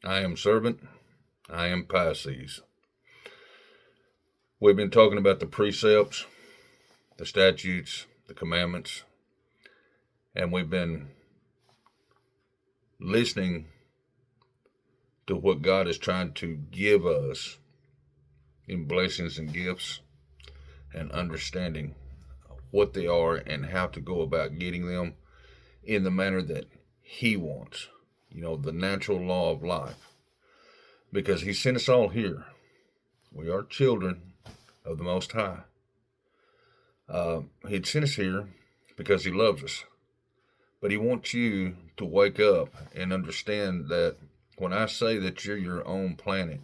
I am servant. I am Pisces. We've been talking about the precepts, the statutes, the commandments, and we've been listening to what God is trying to give us in blessings and gifts and understanding what they are and how to go about getting them in the manner that He wants. The natural law of life. Because He sent us all here. We are children of the Most High. He sent us here because He loves us. But He wants you to wake up and understand that when I say that you're your own planet,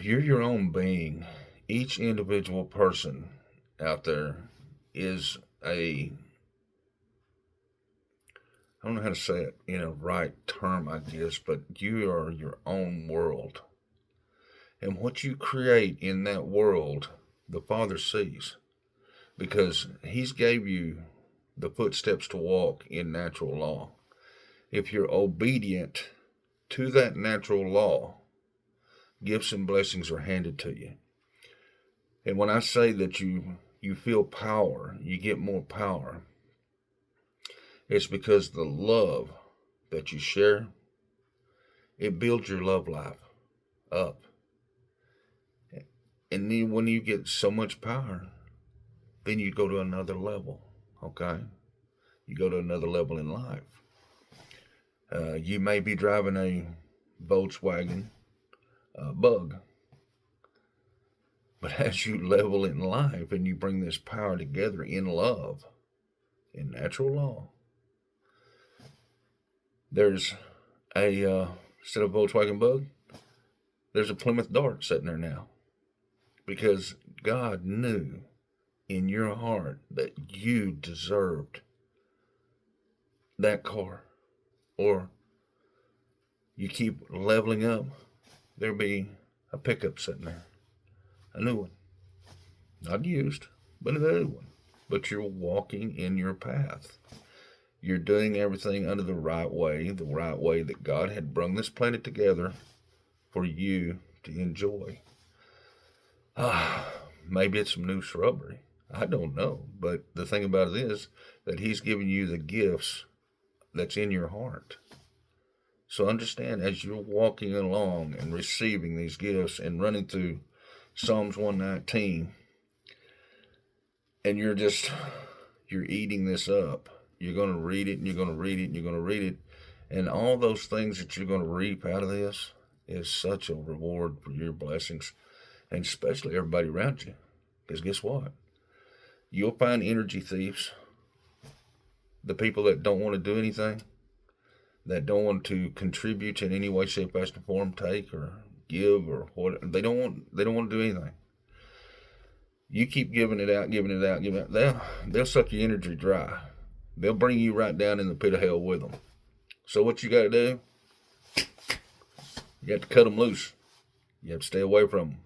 you're your own being. Each individual person out there is I don't know how to say it in a right term, I guess, but you are your own world. And what you create in that world, the Father sees. Because He's gave you the footsteps to walk in natural law. If you're obedient to that natural law, gifts and blessings are handed to you. And when I say that you feel power, you get more power, it's because the love that you share, it builds your love life up. And then when you get so much power, then you go to another level, okay? You go to another level in life. You may be driving a Volkswagen Bug, but as you level in life and you bring this power together in love, in natural law, there's instead of Volkswagen Bug, there's a Plymouth Dart sitting there now. Because God knew in your heart that you deserved that car. Or you keep leveling up, there'll be a pickup sitting there. A new one. Not used, but a new one. But you're walking in your path. You're doing everything under the right way that God had brung this planet together for you to enjoy. Maybe it's some new shrubbery. I don't know. But the thing about it is that He's giving you the gifts that's in your heart. So understand, as you're walking along and receiving these gifts and running through Psalms 119, and you're eating this up. You're going to read it, and you're going to read it, and you're going to read it. And all those things that you're going to reap out of this is such a reward for your blessings, and especially everybody around you. Because guess what? You'll find energy thieves, the people that don't want to do anything, that don't want to contribute in any way, shape, fashion, form, take or give or what. They don't want to do anything. You keep giving it out, giving it out, giving it out. They'll suck your energy dry. They'll bring you right down in the pit of hell with them. So what you got to do? You have to cut them loose. You have to stay away from them.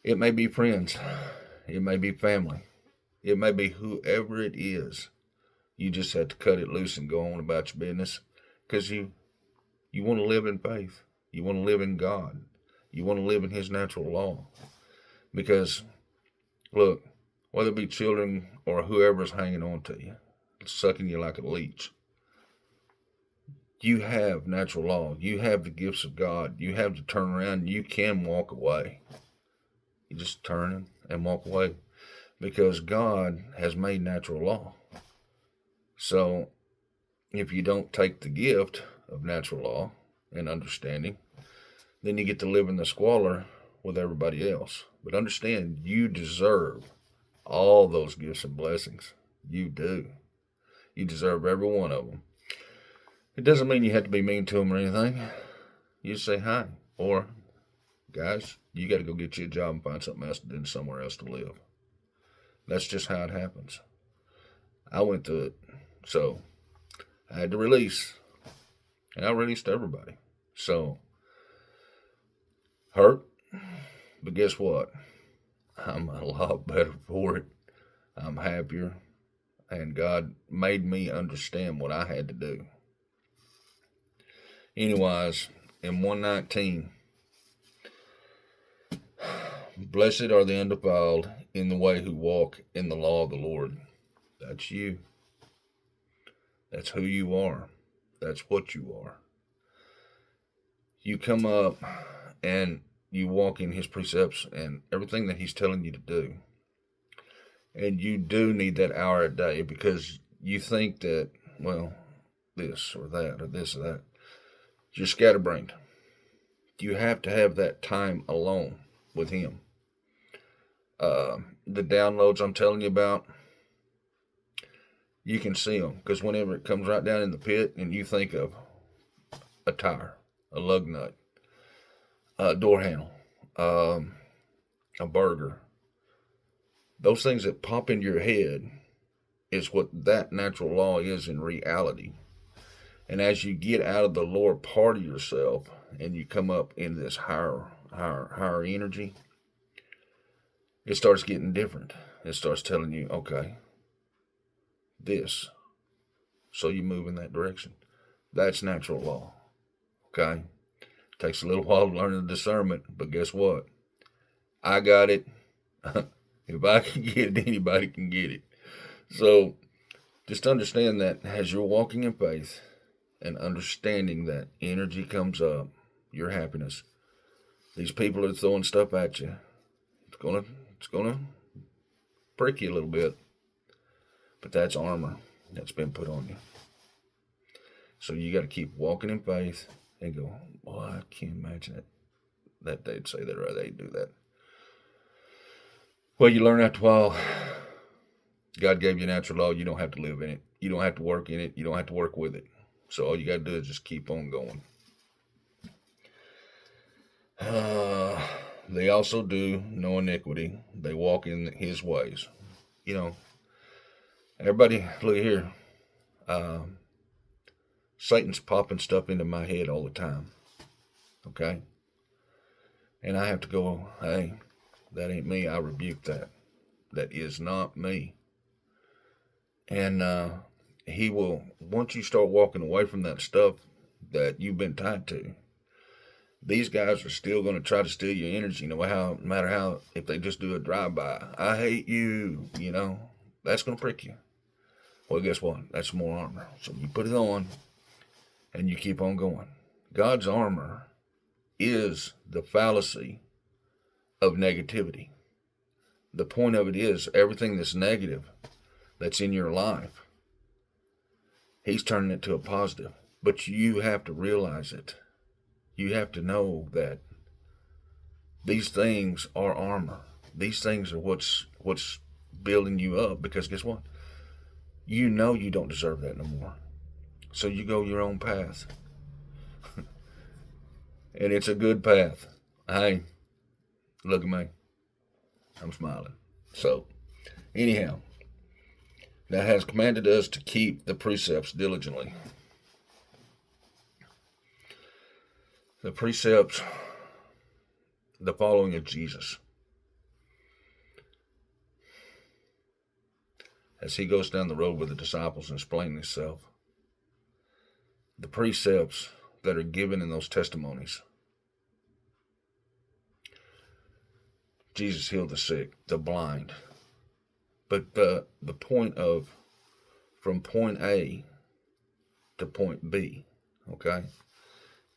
It may be friends. It may be family. It may be whoever it is. You just have to cut it loose and go on about your business, because you want to live in faith. You want to live in God. You want to live in His natural law. Because, look, whether it be children or whoever's hanging on to you, sucking you like a leech, you have natural law. You have the gifts of God. You have to turn around and you can walk away. You just turn and walk away, because God has made natural law. So if you don't take the gift of natural law and understanding, then you get to live in the squalor with everybody else. But understand, you deserve all those gifts and blessings. You do. You deserve every one of them. It doesn't mean you have to be mean to them or anything. You just say hi. Or, guys, you got to go get you a job and find something else to do, somewhere else to live. That's just how it happens. I went through it. So I had to release. And I released everybody. So, hurt. But guess what? I'm a lot better for it. I'm happier. And God made me understand what I had to do. Anyways, in 119, blessed are the undefiled in the way who walk in the law of the Lord. That's you. That's who you are. That's what you are. You come up and you walk in his precepts and everything that he's telling you to do. And you do need that hour a day because you think that, well, this or that or this or that. You're scatterbrained. You have to have that time alone with him. The downloads I'm telling you about, you can see them because whenever it comes right down in the pit and you think of a tire, a lug nut, a door handle, a burger, those things that pop into your head is what that natural law is in reality. And as you get out of the lower part of yourself and you come up into this higher energy, it starts getting different. It starts telling you, okay, this. So you move in that direction. That's natural law. Okay? Takes a little while to learn the discernment, but guess what? I got it. If I can get it, anybody can get it. So just understand that as you're walking in faith and understanding that energy comes up, your happiness, these people are throwing stuff at you. It's gonna prick you a little bit, but that's armor that's been put on you. So you got to keep walking in faith and go, well, I can't imagine it that they'd say that or they'd do that. Well, you learn after a while. God gave you a natural law. You don't have to live in it. You don't have to work in it. You don't have to work with it. So all you got to do is just keep on going. They also do no iniquity. They walk in his ways. You know, everybody, look here. Satan's popping stuff into my head all the time. Okay? And I have to go, hey, that ain't me. I rebuke that. That is not me. And he will, once you start walking away from that stuff that you've been tied to, these guys are still going to try to steal your energy, no matter how, if they just do a drive-by. I hate you, that's going to prick you. Well, guess what? That's more armor. So you put it on and you keep on going. God's armor is the fallacy of negativity. The point of it is everything that's negative that's in your life, he's turning it to a positive. But you have to realize it. You have to know that these things are armor. These things are what's building you up, because guess what? You know you don't deserve that no more. So you go your own path. And it's a good path. Hey, look at me. I'm smiling. So, anyhow, that has commanded us to keep the precepts diligently. The precepts, the following of Jesus. As he goes down the road with the disciples and explaining himself, the precepts that are given in those testimonies. Jesus healed the sick, the blind. But the point of from point A to point B, okay?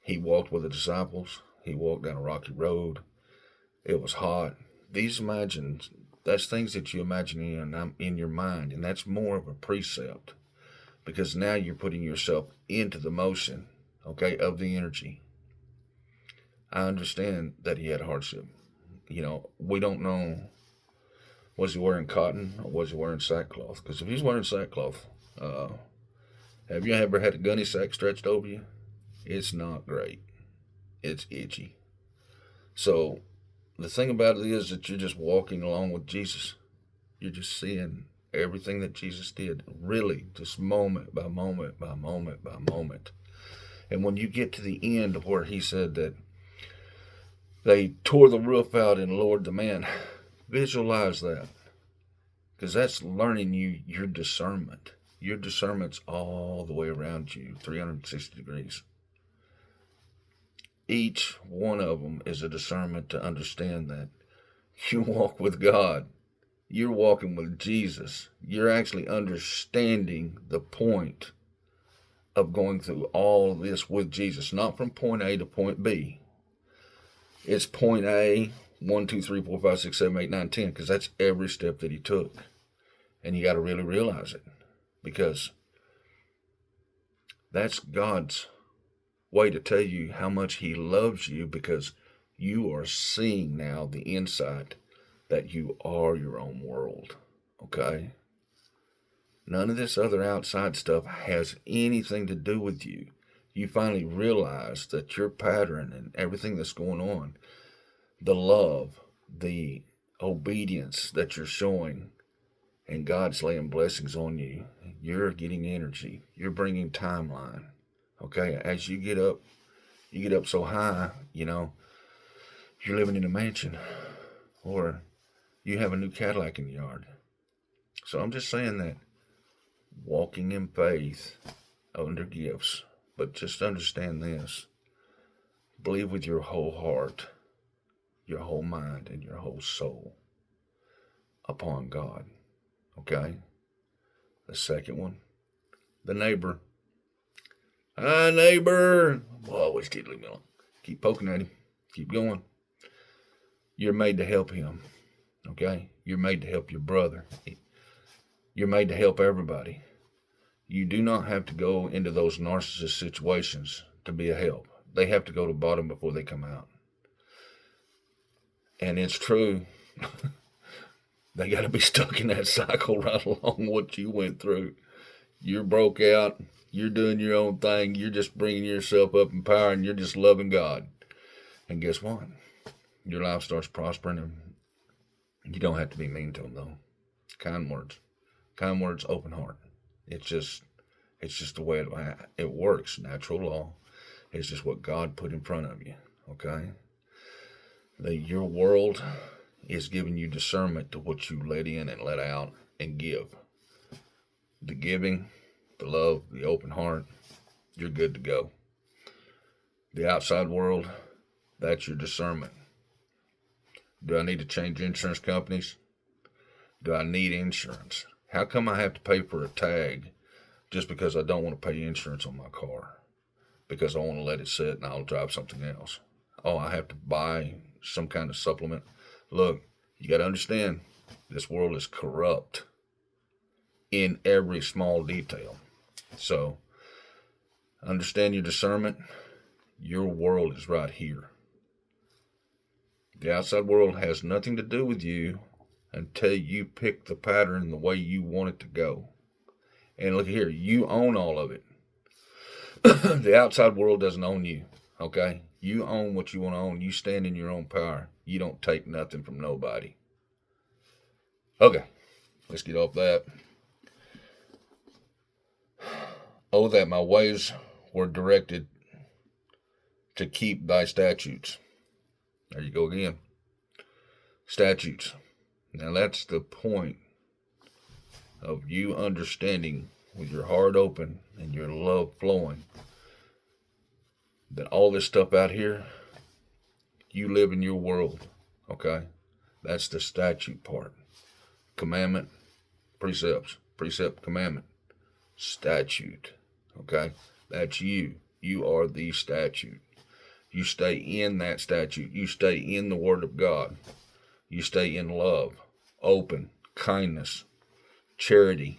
He walked with the disciples. He walked down a rocky road. It was hot. That's things that you imagine in your mind, and that's more of a precept, because now you're putting yourself into the motion, okay, of the energy. I understand that he had hardship. We don't know, was he wearing cotton or was he wearing sackcloth? Because if he's wearing sackcloth, have you ever had a gunny sack stretched over you? It's not great. It's itchy. So the thing about it is that you're just walking along with Jesus. You're just seeing everything that Jesus did, really, just moment by moment by moment by moment. And when you get to the end of where he said that they tore the roof out and lowered the man, visualize that. Because that's learning your discernment. Your discernment's all the way around you, 360 degrees. Each one of them is a discernment to understand that you walk with God. You're walking with Jesus. You're actually understanding the point of going through all of this with Jesus, not from point A to point B. It's point A, 1, 2, 3, 4, 5, 6, 7, 8, 9, 10, because that's every step that he took. And you got to really realize it, because that's God's way to tell you how much he loves you, because you are seeing now the insight that you are your own world, okay? None of this other outside stuff has anything to do with you. You finally realize that your pattern and everything that's going on, the love, the obedience that you're showing, and God's laying blessings on you, you're getting energy. You're bringing timeline, okay? As you get up so high, you're living in a mansion, or you have a new Cadillac in the yard. So I'm just saying that walking in faith under gifts, but just understand this. Believe with your whole heart, your whole mind, and your whole soul upon God, okay? The second one, the neighbor. Hi, neighbor. Well, always did leave me alone. Keep poking at him. Keep going. You're made to help him. Okay? You're made to help your brother. You're made to help everybody. You do not have to go into those narcissist situations to be a help. They have to go to the bottom before they come out. And it's true. They got to be stuck in that cycle right along what you went through. You're broke out. You're doing your own thing. You're just bringing yourself up in power, and you're just loving God. And guess what? Your life starts prospering, and you don't have to be mean to them, though. Kind words. Kind words, open heart. It's just the way it works. Natural law. It's just what God put in front of you, okay? Your world is giving you discernment to what you let in and let out and give. The giving, the love, the open heart, you're good to go. The outside world, that's your discernment. Do I need to change insurance companies? Do I need insurance? How come I have to pay for a tag just because I don't want to pay insurance on my car? Because I want to let it sit and I'll drive something else. Oh, I have to buy some kind of supplement. Look, you got to understand, this world is corrupt in every small detail. So, understand your discernment. Your world is right here. The outside world has nothing to do with you until you pick the pattern the way you want it to go. And look here, you own all of it. The outside world doesn't own you, okay? You own what you want to own. You stand in your own power. You don't take nothing from nobody. Okay, let's get off that. Oh, that my ways were directed to keep thy statutes. There you go again. Statutes. Now that's the point of you understanding with your heart open and your love flowing that all this stuff out here, you live in your world, okay? That's the statute part. Commandment, precepts, precept, commandment, statute, okay? That's you. You are the statute. You stay in that statute. You stay in the Word of God. You stay in love, open, kindness, charity,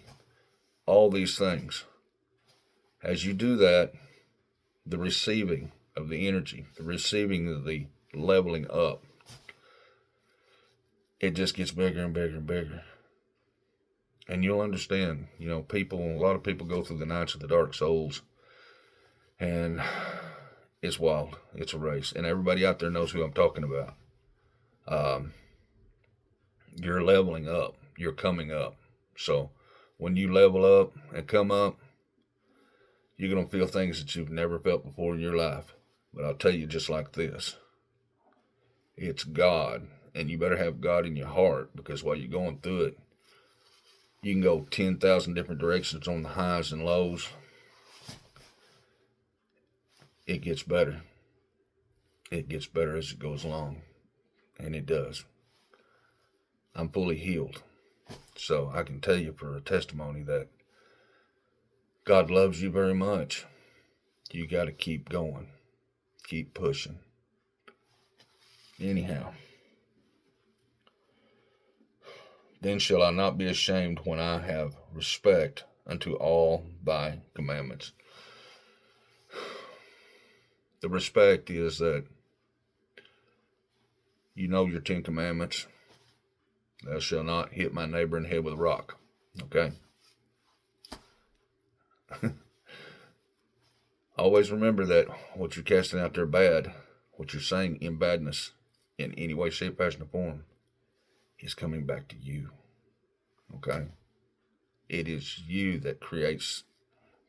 all these things. As you do that, the receiving of the energy, the receiving of the leveling up, it just gets bigger and bigger and bigger. And you'll understand, a lot of people go through the nights of the dark souls, and it's wild. It's a race. And everybody out there knows who I'm talking about. You're leveling up. You're coming up. So when you level up and come up, you're going to feel things that you've never felt before in your life. But I'll tell you just like this. It's God. And you better have God in your heart, because while you're going through it, you can go 10,000 different directions on the highs and lows. It gets better. it gets better as it goes along, and it does. I'm fully healed. So I can tell you for a testimony that God loves you very much. You got to keep going, keep pushing. Anyhow, then shall I not be ashamed when I have respect unto all thy commandments. The respect is that you know your 10 commandments. Thou shalt not hit my neighbor in the head with a rock. Okay? Always remember that what you're casting out there bad, what you're saying in badness, in any way, shape, fashion, or form, is coming back to you. Okay? It is you that creates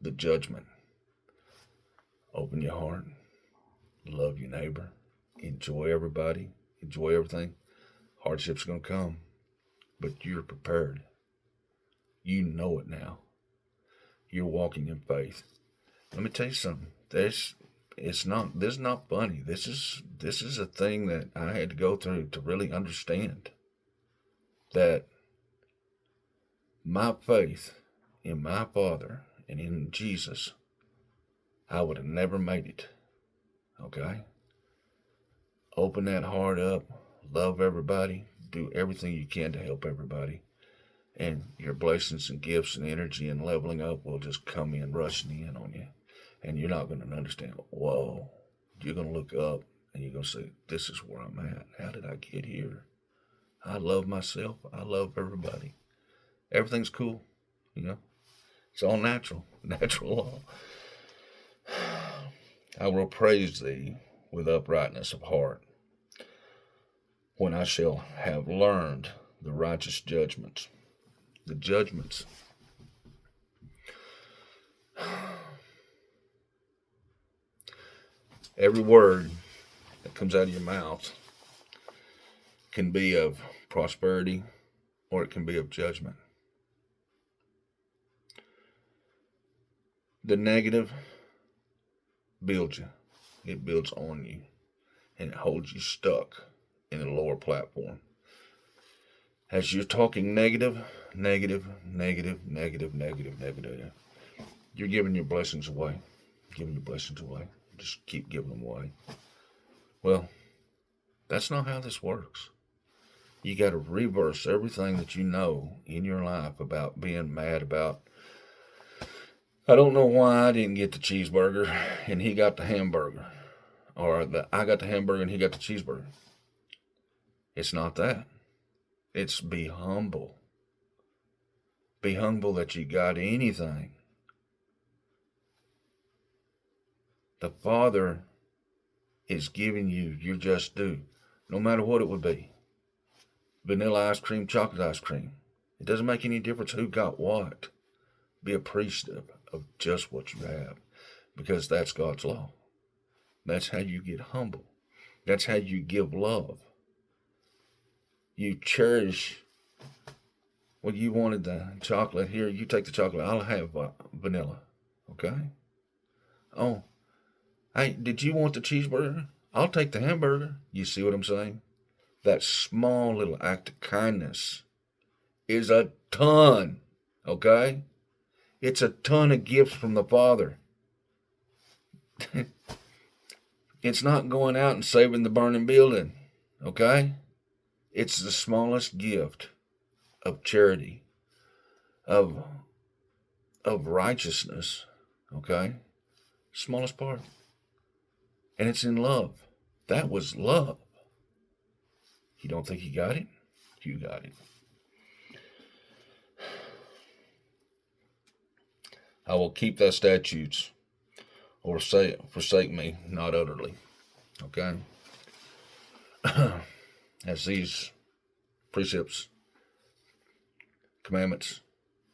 the judgment. Open your heart. Love your neighbor. Enjoy everybody. Enjoy everything. Hardships are going to come, but you're prepared. You know it now. You're walking in faith. Let me tell you something. This is not funny. This is a thing that I had to go through to really understand that my faith in my Father and in Jesus, I would have never made it. Okay? Open that heart up, love everybody, do everything you can to help everybody, and your blessings and gifts and energy and leveling up will just come in, rushing in on you, and you're not going to understand. Whoa. You're going to look up and you're going to say, this is where I'm at. How did I get here? I love myself. I love everybody. Everything's cool, you know. It's all natural law. I will praise thee with uprightness of heart, when I shall have learned the righteous judgments. The judgments. Every word that comes out of your mouth can be of prosperity or it can be of judgment. The negative builds you. It builds on you. And it holds you stuck in a lower platform. As you're talking negative, you're giving your blessings away. Just keep giving them away. Well, that's not how this works. You got to reverse everything that you know in your life about being mad about. I don't know why I didn't get the cheeseburger and he got the hamburger. Or I got the hamburger and he got the cheeseburger. It's not that. It's be humble. Be humble that you got anything. The Father is giving you your just due, no matter what it would be. Vanilla ice cream, chocolate ice cream. It doesn't make any difference who got what. Be appreciative of just what you have, because that's God's law. That's how you get humble. That's how you give love. You cherish. Well, you wanted the chocolate. Here, you take the chocolate. I'll have vanilla. Okay? Oh, hey, did you want the cheeseburger? I'll take the hamburger. You see what I'm saying? That small little act of kindness is a ton. Okay? It's a ton of gifts from the Father. It's not going out and saving the burning building. Okay? It's the smallest gift of charity, of righteousness, okay? Smallest part. And it's in love. That was love. You don't think you got it? You got it. I will keep thy statutes, or forsake me not utterly, okay? As these precepts, commandments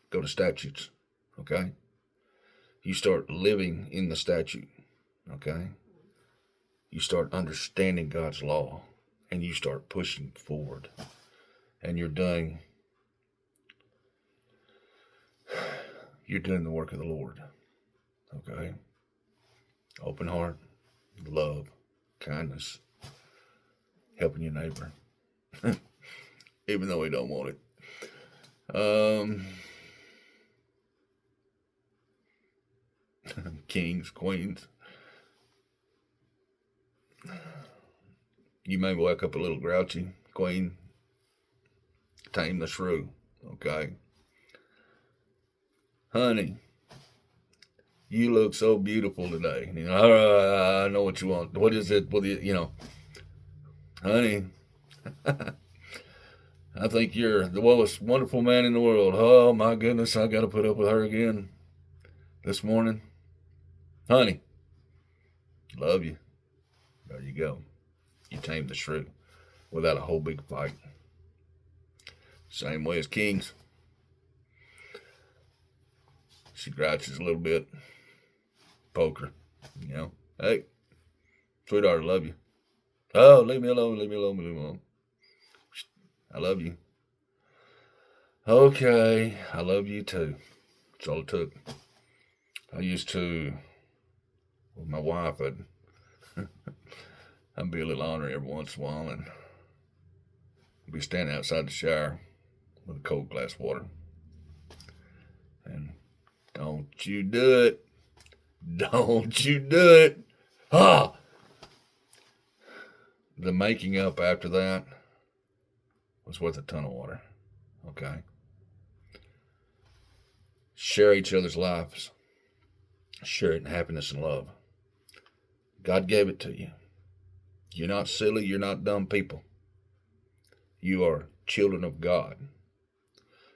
go to statutes, okay? You start living in the statute, okay? You start understanding God's law, and you start pushing forward, and you're doing the work of the Lord, okay? Open heart, love, kindness, helping your neighbor, even though he don't want it. Kings, queens. You may wake up a little grouchy, queen. Tame the shrew, okay? Honey, you look so beautiful today. You know, I know what you want. What is it? What you know, honey? I think you're the most wonderful man in the world. Oh my goodness, I got to put up with her again this morning, honey. Love you. There you go. You tamed the shrew without a whole big fight. Same way as kings. She grouches a little bit. Poker. You know. Hey, sweetheart, I love you. Oh, leave me alone, leave me alone, leave me alone. I love you. Okay, I love you too. That's all it took. I used to, with my wife, I'd be a little ornery every once in a while and be standing outside the shower with a cold glass of water. And don't you do it. Don't you do it. Ah! The making up after that was worth a ton of water. Okay? Share each other's lives. Share it in happiness and love. God gave it to you. You're not silly. You're not dumb people. You are children of God.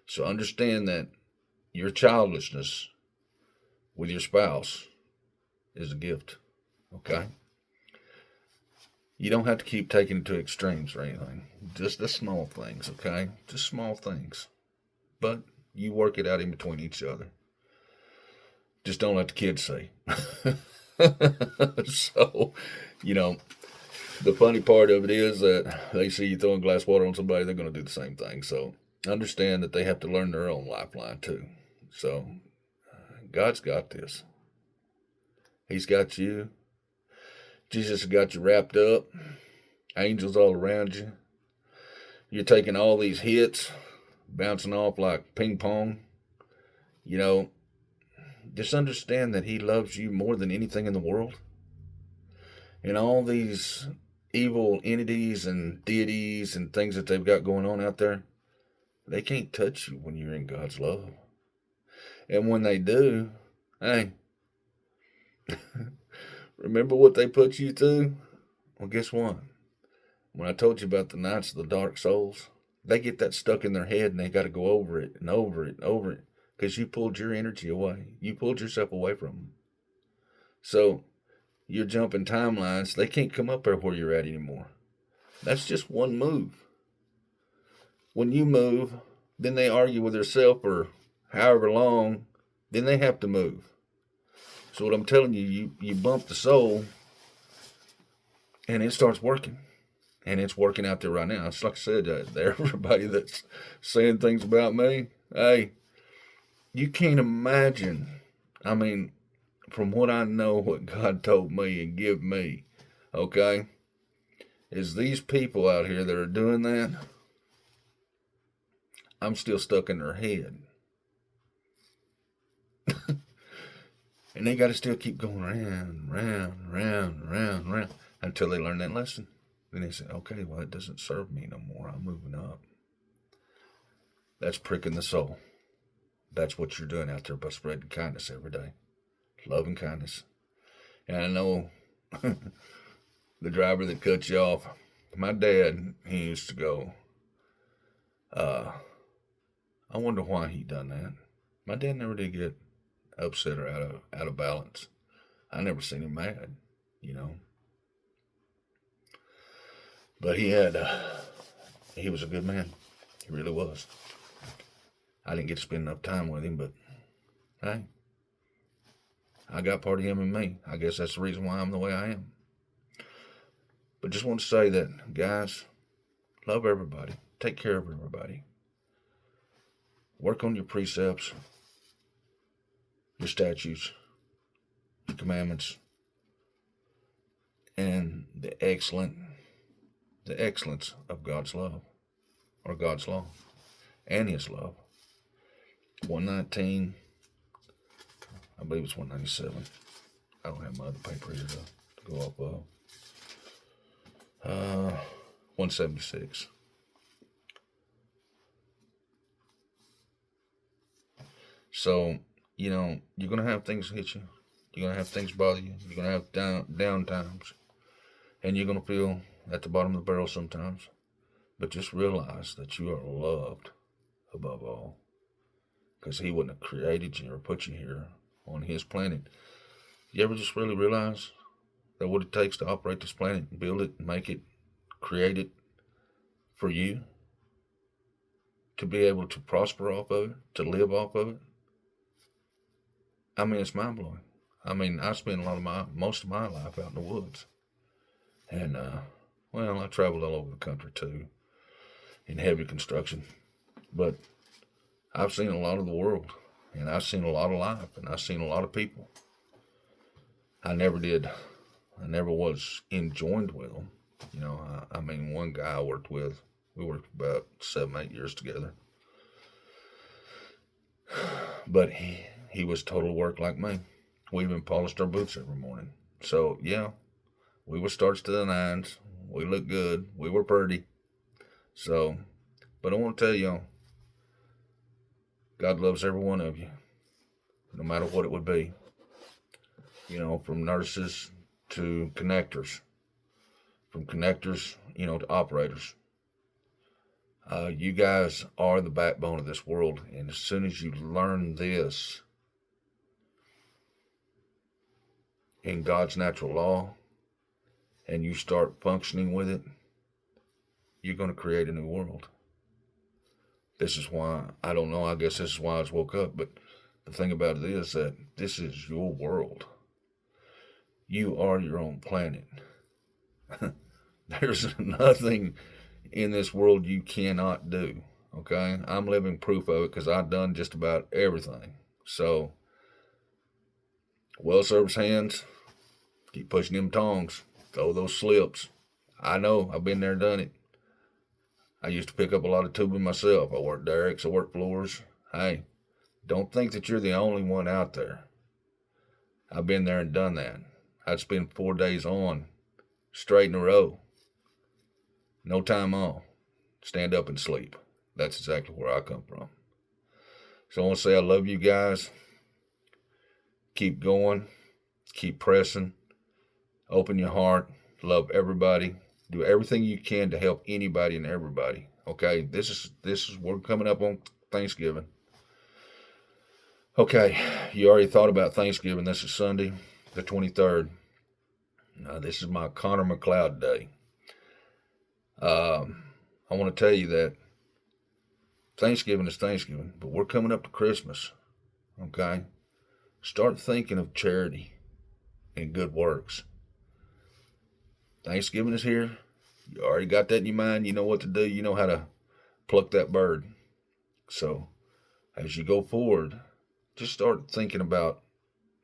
So understand that your childishness with your spouse is a gift. Okay? You don't have to keep taking it to extremes or anything. Just the small things, okay? Just small things. But you work it out in between each other. Just don't let the kids see. So, you know, the funny part of it is that they see you throwing glass water on somebody, they're going to do the same thing. So understand that they have to learn their own lifeline too. So God's got this. He's got you. Jesus has got you wrapped up. Angels all around you. You're taking all these hits, bouncing off like ping pong. You know, just understand that He loves you more than anything in the world. And all these evil entities and deities and things that they've got going on out there, they can't touch you when you're in God's love. And when they do, hey, remember what they put you through? Well, guess what? When I told you about the Knights of the Dark Souls, they get that stuck in their head and they got to go over it and over it and over it because you pulled your energy away. You pulled yourself away from them. So you're jumping timelines. They can't come up there where you're at anymore. That's just one move. When you move, then they argue with themselves for however long, then they have to move. So what I'm telling you, you bump the soul and it starts working. And it's working out there right now. It's like I said, everybody that's saying things about me, hey, you can't imagine. I mean, from what I know, what God told me and give me, okay, is these people out here that are doing that, I'm still stuck in their head. And they got to still keep going round until they learn that lesson. Then they say, okay, well, it doesn't serve me no more. I'm moving up. That's pricking the soul. That's what you're doing out there by spreading kindness every day. Love and kindness. And I know the driver that cut you off, my dad, he used to go, I wonder why he done that. My dad never did get upset or out of balance. I never seen him mad, you know. But he was a good man. He really was. I didn't get to spend enough time with him, but hey, I got part of him in me. I guess that's the reason why I'm the way I am. But just want to say that, guys, love everybody. Take care of everybody. Work on your precepts, your statutes, your commandments, and the the excellence of God's love, or God's law, and His love. 119, I believe it's 197. I don't have my other paper here to go off of. 176. So, you're going to have things hit you. You're going to have things bother you. You're going to have down times. And you're going to feel at the bottom of the barrel sometimes. But just realize that you are loved above all. Because He wouldn't have created you or put you here on His planet. You ever just really realize that what it takes to operate this planet, build it, make it, create it for you? To be able to prosper off of it, to live off of it? I mean, it's mind-blowing. I mean, I spent most of my life out in the woods. And, I traveled all over the country too, in heavy construction. But I've seen a lot of the world, and I've seen a lot of life, and I've seen a lot of people. I never was enjoined with them. One guy I worked with, we worked about 7-8 years together. But he was total work like me. We even polished our boots every morning. So, yeah, we were starts to the nines. We looked good. We were pretty. So, but I want to tell y'all, God loves every one of you, no matter what it would be. From nurses to connectors, from connectors, to operators. You guys are the backbone of this world. And as soon as you learn this in God's natural law and you start functioning with it, you're going to create a new world. This is why, I don't know, I guess this is why I was woke up. But the thing about it is that this is your world. You are your own planet. There's nothing in this world you cannot do. Okay? I'm living proof of it because I've done just about everything. So, well service hands, keep pushing them tongs, throw those slips. I know, I've been there and done it. I used to pick up a lot of tubing myself. I worked derricks, I worked floors. Hey, don't think that you're the only one out there. I've been there and done that. I'd spend 4 days on, straight in a row. No time off. Stand up and sleep. That's exactly where I come from. So I want to say I love you guys. Keep going. Keep pressing. Open your heart. Love everybody. Do everything you can to help anybody and everybody. Okay? This is we're coming up on Thanksgiving. Okay, you already thought about Thanksgiving. This is Sunday, the 23rd. This is my Connor McLeod day. I want to tell you that Thanksgiving is Thanksgiving, but we're coming up to Christmas. Okay? Start thinking of charity and good works. Thanksgiving is here. You already got that in your mind. You know what to do. You know how to pluck that bird. So, as you go forward, just start thinking about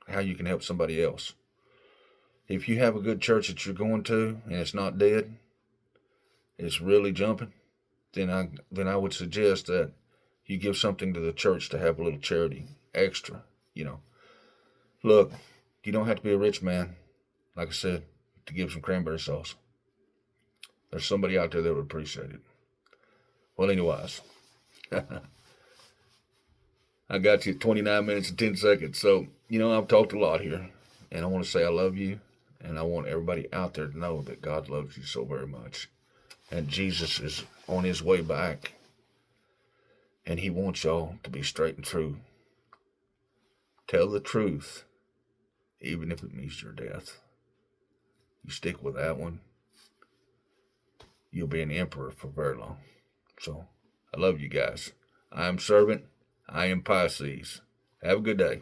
how you can help somebody else. If you have a good church that you're going to and it's not dead, it's really jumping, then I would suggest that you give something to the church to have a little charity extra, Look, you don't have to be a rich man, like I said, to give some cranberry sauce. There's somebody out there that would appreciate it. Well, anyways, I got you at 29 minutes and 10 seconds. So, I've talked a lot here, and I want to say I love you, and I want everybody out there to know that God loves you so very much. And Jesus is on His way back, and He wants y'all to be straight and true. Tell the truth, even if it means your death. You stick with that one, you'll be an emperor for very long. So, I love you guys. I am Servant. I am Pisces. Have a good day.